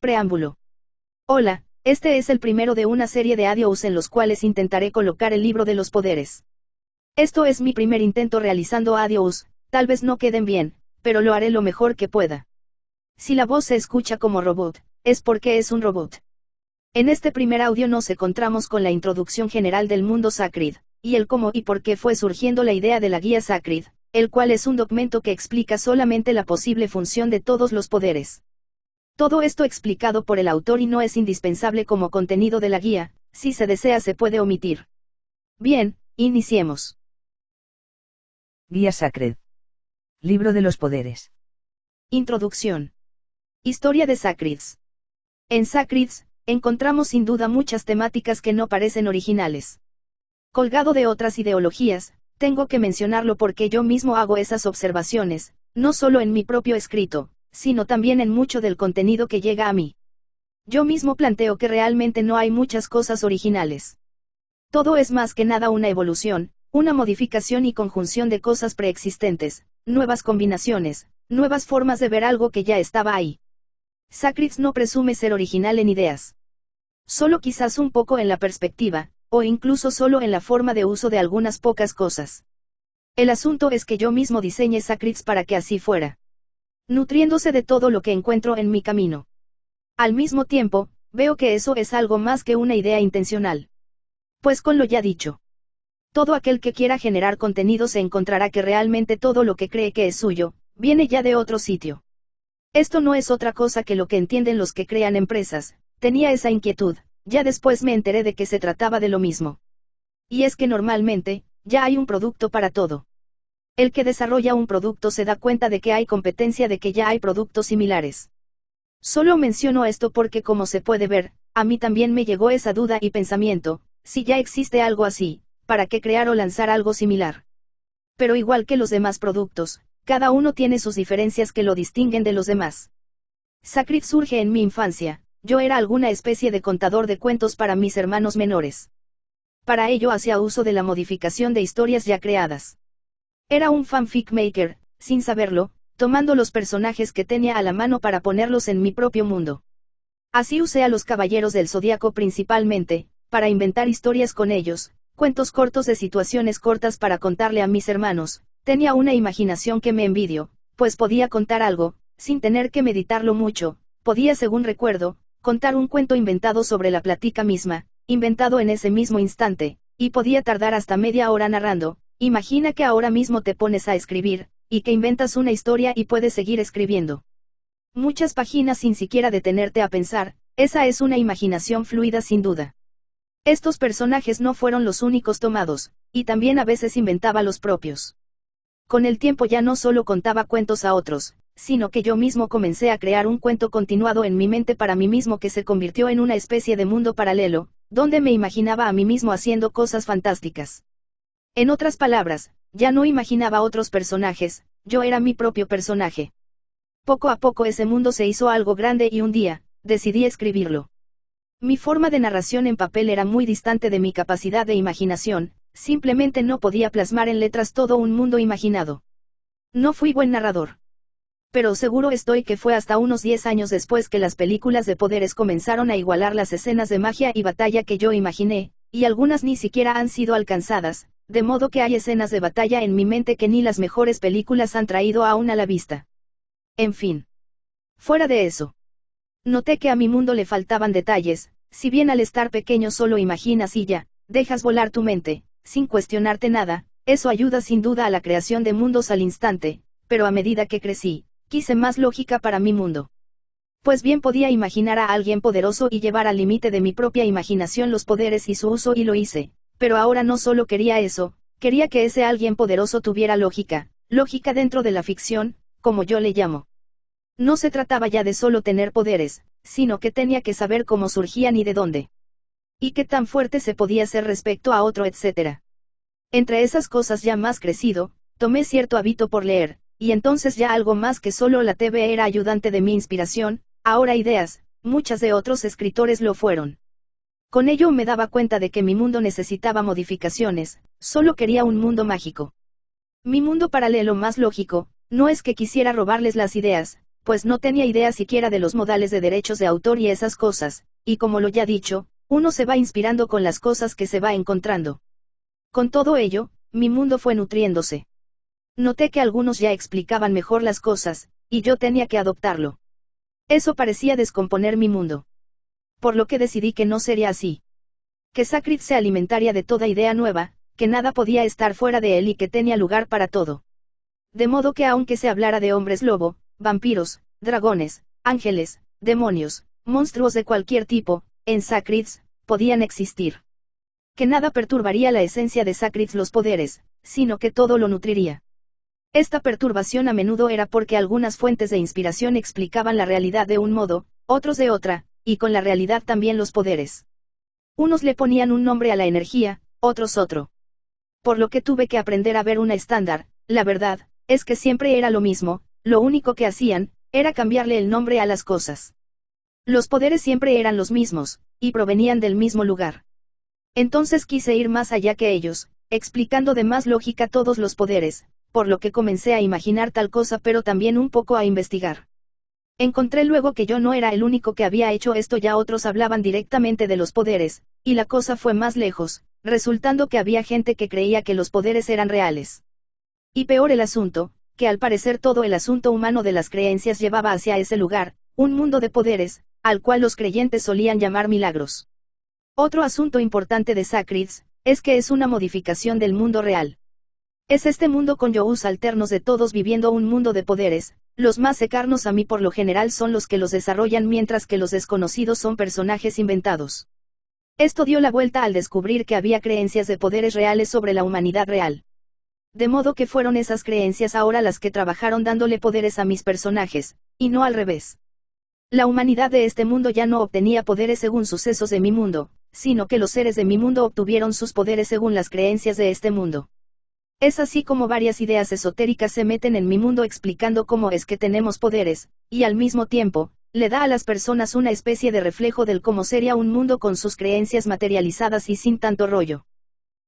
Preámbulo. Hola, este es el primero de una serie de audios en los cuales intentaré colocar el libro de los poderes. Esto es mi primer intento realizando audios, tal vez no queden bien, pero lo haré lo mejor que pueda. Si la voz se escucha como robot, es porque es un robot. En este primer audio nos encontramos con la introducción general del mundo Sacred, y el cómo y por qué fue surgiendo la idea de la guía Sacred, el cual es un documento que explica solamente la posible función de todos los poderes. Todo esto explicado por el autor y no es indispensable como contenido de la guía, si se desea se puede omitir. Bien, iniciemos. Guía Sacred. Libro de los poderes. Introducción. Historia de Sacreds. En Sacreds, encontramos sin duda muchas temáticas que no parecen originales. Colgado de otras ideologías, tengo que mencionarlo porque yo mismo hago esas observaciones, no solo en mi propio escrito, sino también en mucho del contenido que llega a mí. Yo mismo planteo que realmente no hay muchas cosas originales. Todo es más que nada una evolución, una modificación y conjunción de cosas preexistentes, nuevas combinaciones, nuevas formas de ver algo que ya estaba ahí. Sacreds no presume ser original en ideas. Solo quizás un poco en la perspectiva, o incluso solo en la forma de uso de algunas pocas cosas. El asunto es que yo mismo diseñé Sacreds para que así fuera. Nutriéndose de todo lo que encuentro en mi camino. Al mismo tiempo, veo que eso es algo más que una idea intencional. Pues con lo ya dicho. Todo aquel que quiera generar contenido se encontrará que realmente todo lo que cree que es suyo, viene ya de otro sitio. Esto no es otra cosa que lo que entienden los que crean empresas, tenía esa inquietud, ya después me enteré de que se trataba de lo mismo. Y es que normalmente, ya hay un producto para todo. El que desarrolla un producto se da cuenta de que hay competencia, de que ya hay productos similares. Solo menciono esto porque como se puede ver, a mí también me llegó esa duda y pensamiento, si ya existe algo así, ¿para qué crear o lanzar algo similar? Pero igual que los demás productos, cada uno tiene sus diferencias que lo distinguen de los demás. Sacred surge en mi infancia, yo era alguna especie de contador de cuentos para mis hermanos menores. Para ello hacía uso de la modificación de historias ya creadas. Era un fanfic maker, sin saberlo, tomando los personajes que tenía a la mano para ponerlos en mi propio mundo. Así usé a los Caballeros del Zodíaco principalmente, para inventar historias con ellos, cuentos cortos de situaciones cortas para contarle a mis hermanos. Tenía una imaginación que me envidio, pues podía contar algo, sin tener que meditarlo mucho, podía, según recuerdo, contar un cuento inventado sobre la plática misma, inventado en ese mismo instante, y podía tardar hasta media hora narrando. Imagina que ahora mismo te pones a escribir, y que inventas una historia y puedes seguir escribiendo. Muchas páginas sin siquiera detenerte a pensar, esa es una imaginación fluida sin duda. Estos personajes no fueron los únicos tomados, y también a veces inventaba los propios. Con el tiempo ya no solo contaba cuentos a otros, sino que yo mismo comencé a crear un cuento continuado en mi mente para mí mismo que se convirtió en una especie de mundo paralelo, donde me imaginaba a mí mismo haciendo cosas fantásticas. En otras palabras, ya no imaginaba otros personajes, yo era mi propio personaje. Poco a poco ese mundo se hizo algo grande y un día, decidí escribirlo. Mi forma de narración en papel era muy distante de mi capacidad de imaginación, simplemente no podía plasmar en letras todo un mundo imaginado. No fui buen narrador. Pero seguro estoy que fue hasta unos 10 años después que las películas de poderes comenzaron a igualar las escenas de magia y batalla que yo imaginé, y algunas ni siquiera han sido alcanzadas, de modo que hay escenas de batalla en mi mente que ni las mejores películas han traído aún a la vista. En fin. Fuera de eso. Noté que a mi mundo le faltaban detalles, si bien al estar pequeño solo imaginas y ya, dejas volar tu mente, sin cuestionarte nada, eso ayuda sin duda a la creación de mundos al instante, pero a medida que crecí, quise más lógica para mi mundo. Pues bien podía imaginar a alguien poderoso y llevar al límite de mi propia imaginación los poderes y su uso y lo hice, pero ahora no solo quería eso, quería que ese alguien poderoso tuviera lógica, lógica dentro de la ficción, como yo le llamo. No se trataba ya de solo tener poderes, sino que tenía que saber cómo surgían y de dónde. Y qué tan fuerte se podía ser respecto a otro, etc. Entre esas cosas ya más crecido, tomé cierto hábito por leer, y entonces ya algo más que solo la TV era ayudante de mi inspiración, ahora ideas, muchas de otros escritores lo fueron. Con ello me daba cuenta de que mi mundo necesitaba modificaciones, solo quería un mundo mágico. Mi mundo paralelo más lógico, no es que quisiera robarles las ideas, pues no tenía idea siquiera de los modales de derechos de autor y esas cosas, y como lo ya dicho, uno se va inspirando con las cosas que se va encontrando. Con todo ello, mi mundo fue nutriéndose. Noté que algunos ya explicaban mejor las cosas, y yo tenía que adoptarlo. Eso parecía descomponer mi mundo. Por lo que decidí que no sería así. Que Sacred se alimentaría de toda idea nueva, que nada podía estar fuera de él y que tenía lugar para todo. De modo que aunque se hablara de hombres lobo, vampiros, dragones, ángeles, demonios, monstruos de cualquier tipo, en Sacred, podían existir. Que nada perturbaría la esencia de Sacred los poderes, sino que todo lo nutriría. Esta perturbación a menudo era porque algunas fuentes de inspiración explicaban la realidad de un modo, otros de otra, y con la realidad también los poderes. Unos le ponían un nombre a la energía, otros otro. Por lo que tuve que aprender a ver una estándar. La verdad, es que siempre era lo mismo, lo único que hacían, era cambiarle el nombre a las cosas. Los poderes siempre eran los mismos, y provenían del mismo lugar. Entonces quise ir más allá que ellos, explicando de más lógica todos los poderes, por lo que comencé a imaginar tal cosa pero también un poco a investigar. Encontré luego que yo no era el único que había hecho esto, ya otros hablaban directamente de los poderes, y la cosa fue más lejos, resultando que había gente que creía que los poderes eran reales. Y peor el asunto, que al parecer todo el asunto humano de las creencias llevaba hacia ese lugar, un mundo de poderes, al cual los creyentes solían llamar milagros. Otro asunto importante de Sacred, es que es una modificación del mundo real. Es este mundo con yoús alternos de todos viviendo un mundo de poderes, los más cercanos a mí por lo general son los que los desarrollan mientras que los desconocidos son personajes inventados. Esto dio la vuelta al descubrir que había creencias de poderes reales sobre la humanidad real. De modo que fueron esas creencias ahora las que trabajaron dándole poderes a mis personajes, y no al revés. La humanidad de este mundo ya no obtenía poderes según sucesos de mi mundo, sino que los seres de mi mundo obtuvieron sus poderes según las creencias de este mundo. Es así como varias ideas esotéricas se meten en mi mundo explicando cómo es que tenemos poderes, y al mismo tiempo, le da a las personas una especie de reflejo del cómo sería un mundo con sus creencias materializadas y sin tanto rollo.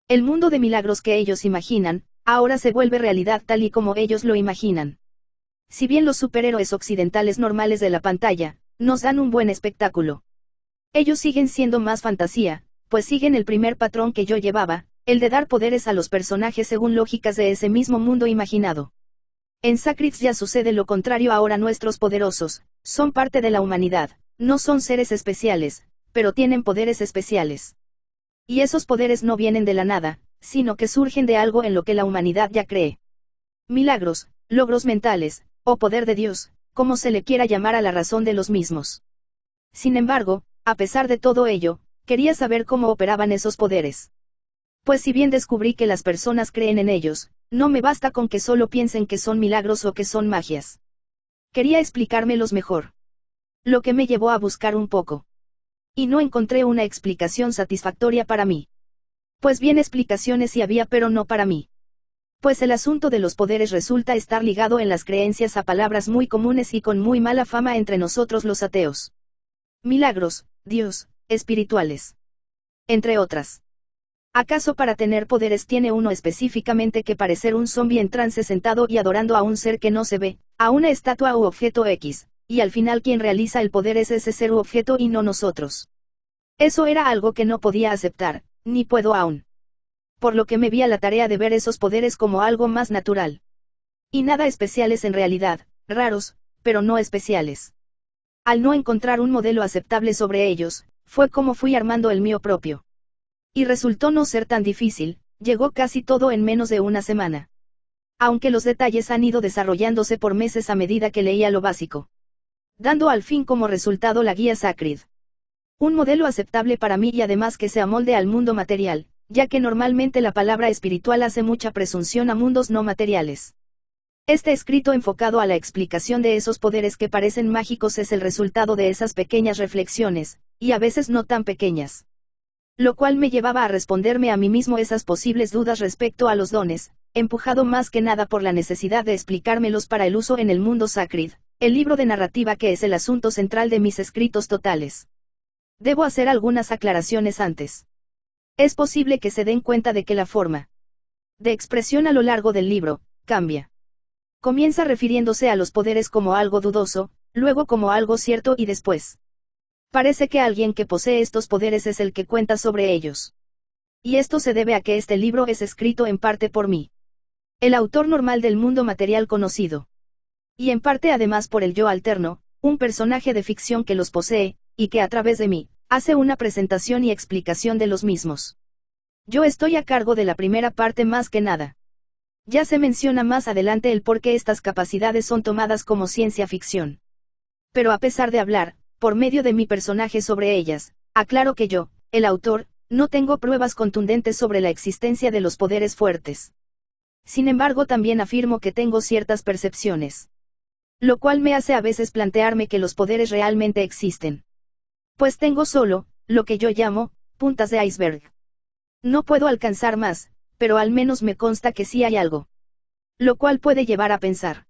El mundo de milagros que ellos imaginan, ahora se vuelve realidad tal y como ellos lo imaginan. Si bien los superhéroes occidentales normales de la pantalla, nos dan un buen espectáculo. Ellos siguen siendo más fantasía, pues siguen el primer patrón que yo llevaba, el de dar poderes a los personajes según lógicas de ese mismo mundo imaginado. En Sacred ya sucede lo contrario ahora nuestros poderosos, son parte de la humanidad, no son seres especiales, pero tienen poderes especiales. Y esos poderes no vienen de la nada, sino que surgen de algo en lo que la humanidad ya cree. Milagros, logros mentales, o poder de Dios, como se le quiera llamar a la razón de los mismos. Sin embargo, a pesar de todo ello, quería saber cómo operaban esos poderes. Pues si bien descubrí que las personas creen en ellos, no me basta con que solo piensen que son milagros o que son magias. Quería explicármelos mejor. Lo que me llevó a buscar un poco. Y no encontré una explicación satisfactoria para mí. Pues bien, explicaciones sí había, pero no para mí. Pues el asunto de los poderes resulta estar ligado en las creencias a palabras muy comunes y con muy mala fama entre nosotros los ateos. Milagros, Dios, espirituales. Entre otras. ¿Acaso para tener poderes tiene uno específicamente que parecer un zombi en trance sentado y adorando a un ser que no se ve, a una estatua u objeto X, y al final quien realiza el poder es ese ser u objeto y no nosotros? Eso era algo que no podía aceptar, ni puedo aún. Por lo que me vi a la tarea de ver esos poderes como algo más natural. Y nada especiales en realidad, raros, pero no especiales. Al no encontrar un modelo aceptable sobre ellos, fue como fui armando el mío propio. Y resultó no ser tan difícil, llegó casi todo en menos de una semana. Aunque los detalles han ido desarrollándose por meses a medida que leía lo básico. Dando al fin como resultado la guía Sacred. Un modelo aceptable para mí y además que se amolde al mundo material, ya que normalmente la palabra espiritual hace mucha presunción a mundos no materiales. Este escrito enfocado a la explicación de esos poderes que parecen mágicos es el resultado de esas pequeñas reflexiones, y a veces no tan pequeñas. Lo cual me llevaba a responderme a mí mismo esas posibles dudas respecto a los dones, empujado más que nada por la necesidad de explicármelos para el uso en el mundo Sacred, el libro de narrativa que es el asunto central de mis escritos totales. Debo hacer algunas aclaraciones antes. Es posible que se den cuenta de que la forma de expresión a lo largo del libro cambia. Comienza refiriéndose a los poderes como algo dudoso, luego como algo cierto y después. Parece que alguien que posee estos poderes es el que cuenta sobre ellos. Y esto se debe a que este libro es escrito en parte por mí, el autor normal del mundo material conocido. Y en parte además por el yo alterno, un personaje de ficción que los posee, y que a través de mí, hace una presentación y explicación de los mismos. Yo estoy a cargo de la primera parte más que nada. Ya se menciona más adelante el por qué estas capacidades son tomadas como ciencia ficción. Pero a pesar de hablar, por medio de mi personaje sobre ellas, aclaro que yo, el autor, no tengo pruebas contundentes sobre la existencia de los poderes fuertes. Sin embargo, también afirmo que tengo ciertas percepciones. Lo cual me hace a veces plantearme que los poderes realmente existen. Pues tengo solo, lo que yo llamo, puntas de iceberg. No puedo alcanzar más, pero al menos me consta que sí hay algo. Lo cual puede llevar a pensar.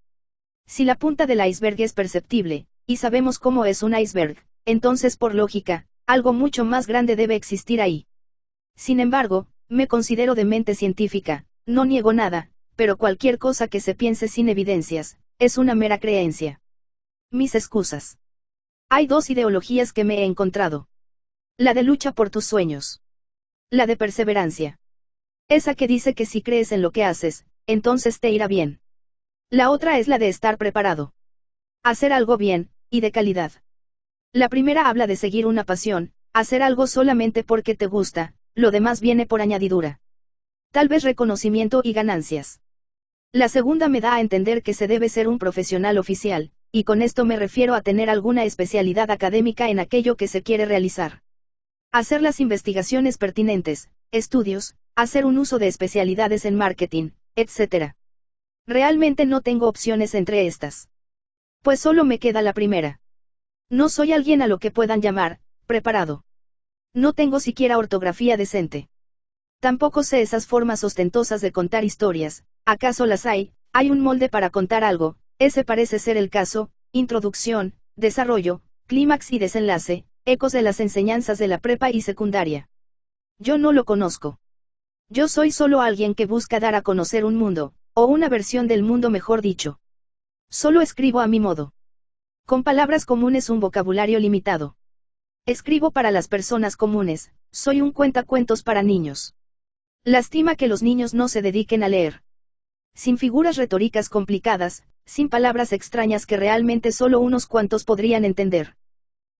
Si la punta del iceberg es perceptible, y sabemos cómo es un iceberg, entonces por lógica, algo mucho más grande debe existir ahí. Sin embargo, me considero de mente científica, no niego nada, pero cualquier cosa que se piense sin evidencias, es una mera creencia. Mis excusas. Hay dos ideologías que me he encontrado. La de lucha por tus sueños. La de perseverancia. Esa que dice que si crees en lo que haces, entonces te irá bien. La otra es la de estar preparado. Hacer algo bien, y de calidad. La primera habla de seguir una pasión, hacer algo solamente porque te gusta, lo demás viene por añadidura. Tal vez reconocimiento y ganancias. La segunda me da a entender que se debe ser un profesional oficial, y con esto me refiero a tener alguna especialidad académica en aquello que se quiere realizar. Hacer las investigaciones pertinentes, estudios, hacer un uso de especialidades en marketing, etc. Realmente no tengo opciones entre estas. Pues solo me queda la primera. No soy alguien a lo que puedan llamar, preparado. No tengo siquiera ortografía decente. Tampoco sé esas formas ostentosas de contar historias, ¿acaso las hay? Hay un molde para contar algo, ese parece ser el caso, introducción, desarrollo, clímax y desenlace, ecos de las enseñanzas de la prepa y secundaria. Yo no lo conozco. Yo soy solo alguien que busca dar a conocer un mundo, o una versión del mundo mejor dicho. Solo escribo a mi modo. Con palabras comunes, un vocabulario limitado. Escribo para las personas comunes, soy un cuentacuentos para niños. Lástima que los niños no se dediquen a leer. Sin figuras retóricas complicadas, sin palabras extrañas que realmente solo unos cuantos podrían entender.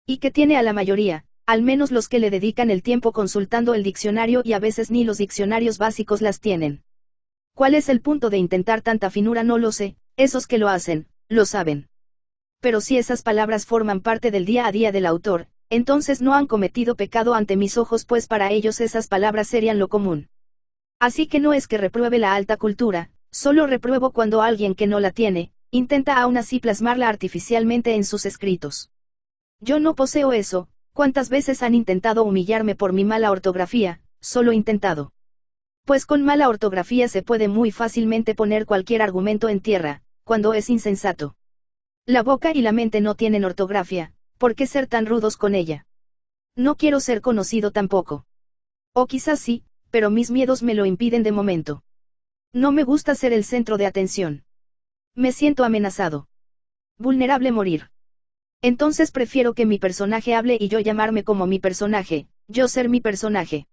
Y que tiene a la mayoría, al menos los que le dedican el tiempo consultando el diccionario, y a veces ni los diccionarios básicos las tienen. ¿Cuál es el punto de intentar tanta finura? No lo sé, esos que lo hacen, lo saben. Pero si esas palabras forman parte del día a día del autor, entonces no han cometido pecado ante mis ojos, pues para ellos esas palabras serían lo común. Así que no es que repruebe la alta cultura, solo repruebo cuando alguien que no la tiene, intenta aún así plasmarla artificialmente en sus escritos. Yo no poseo eso. ¿Cuántas veces han intentado humillarme por mi mala ortografía? Solo intentado. Pues con mala ortografía se puede muy fácilmente poner cualquier argumento en tierra, cuando es insensato. La boca y la mente no tienen ortografía, ¿por qué ser tan rudos con ella? No quiero ser conocido tampoco. O quizás sí, pero mis miedos me lo impiden de momento. No me gusta ser el centro de atención. Me siento amenazado. Vulnerable, morir. Entonces prefiero que mi personaje hable y yo llamarme como mi personaje, yo ser mi personaje.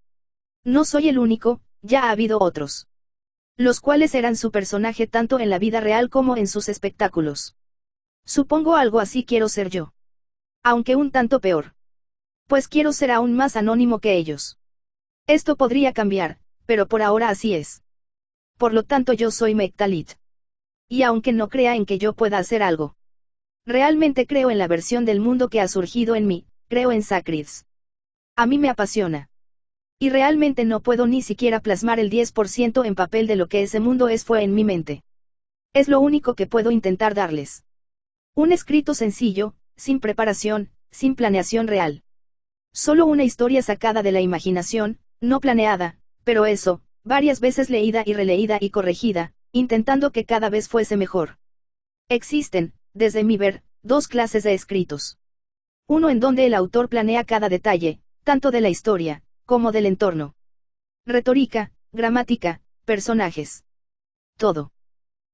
No soy el único, ya ha habido otros. Los cuales eran su personaje tanto en la vida real como en sus espectáculos. Supongo algo así quiero ser yo. Aunque un tanto peor. Pues quiero ser aún más anónimo que ellos. Esto podría cambiar, pero por ahora así es. Por lo tanto yo soy Mektalit. Y aunque no crea en que yo pueda hacer algo, realmente creo en la versión del mundo que ha surgido en mí, creo en Sacrids. A mí me apasiona. Y realmente no puedo ni siquiera plasmar el 10% en papel de lo que ese mundo fue en mi mente. Es lo único que puedo intentar darles. Un escrito sencillo, sin preparación, sin planeación real. Solo una historia sacada de la imaginación, no planeada, pero eso, varias veces leída y releída y corregida, intentando que cada vez fuese mejor. Existen, desde mi ver, dos clases de escritos. Uno en donde el autor planea cada detalle, tanto de la historia, como del entorno. Retórica, gramática, personajes. Todo.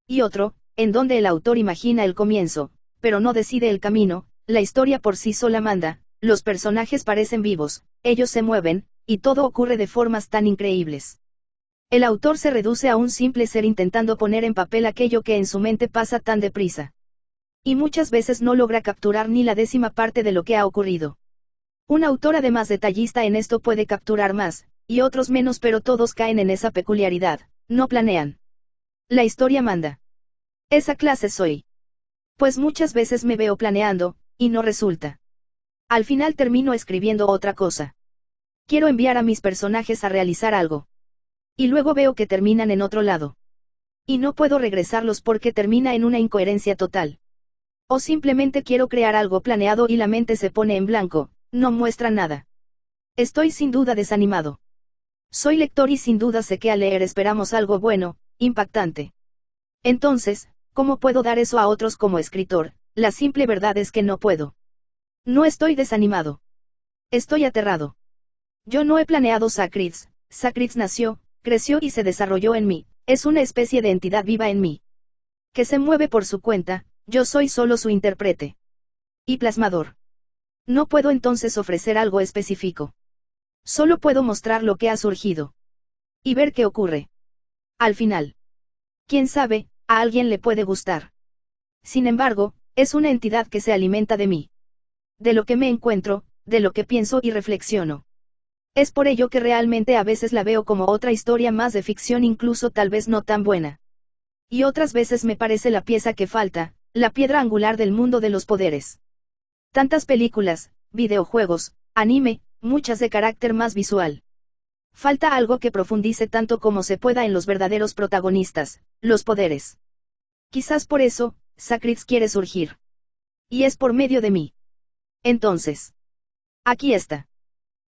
Y otro, en donde el autor imagina el comienzo, pero no decide el camino, la historia por sí sola manda, los personajes parecen vivos, ellos se mueven, y todo ocurre de formas tan increíbles. El autor se reduce a un simple ser intentando poner en papel aquello que en su mente pasa tan deprisa. Y muchas veces no logra capturar ni la décima parte de lo que ha ocurrido. Un autor además detallista en esto puede capturar más, y otros menos, pero todos caen en esa peculiaridad, no planean. La historia manda. Esa clase soy. Pues muchas veces me veo planeando, y no resulta. Al final termino escribiendo otra cosa. Quiero enviar a mis personajes a realizar algo. Y luego veo que terminan en otro lado. Y no puedo regresarlos porque termina en una incoherencia total. O simplemente quiero crear algo planeado y la mente se pone en blanco, no muestra nada. Estoy sin duda desanimado. Soy lector y sin duda sé que al leer esperamos algo bueno, impactante. Entonces, ¿cómo puedo dar eso a otros como escritor? La simple verdad es que no puedo. No estoy desanimado. Estoy aterrado. Yo no he planeado Sacrids. Sacrids nació, creció y se desarrolló en mí, es una especie de entidad viva en mí. Que se mueve por su cuenta, yo soy solo su intérprete. Y plasmador. No puedo entonces ofrecer algo específico. Solo puedo mostrar lo que ha surgido. Y ver qué ocurre. Al final. Quién sabe, a alguien le puede gustar. Sin embargo, es una entidad que se alimenta de mí. De lo que me encuentro, de lo que pienso y reflexiono. Es por ello que realmente a veces la veo como otra historia más de ficción, incluso tal vez no tan buena. Y otras veces me parece la pieza que falta, la piedra angular del mundo de los poderes. Tantas películas, videojuegos, anime, muchas de carácter más visual. Falta algo que profundice tanto como se pueda en los verdaderos protagonistas, los poderes. Quizás por eso, Sacrids quiere surgir. Y es por medio de mí. Entonces. Aquí está.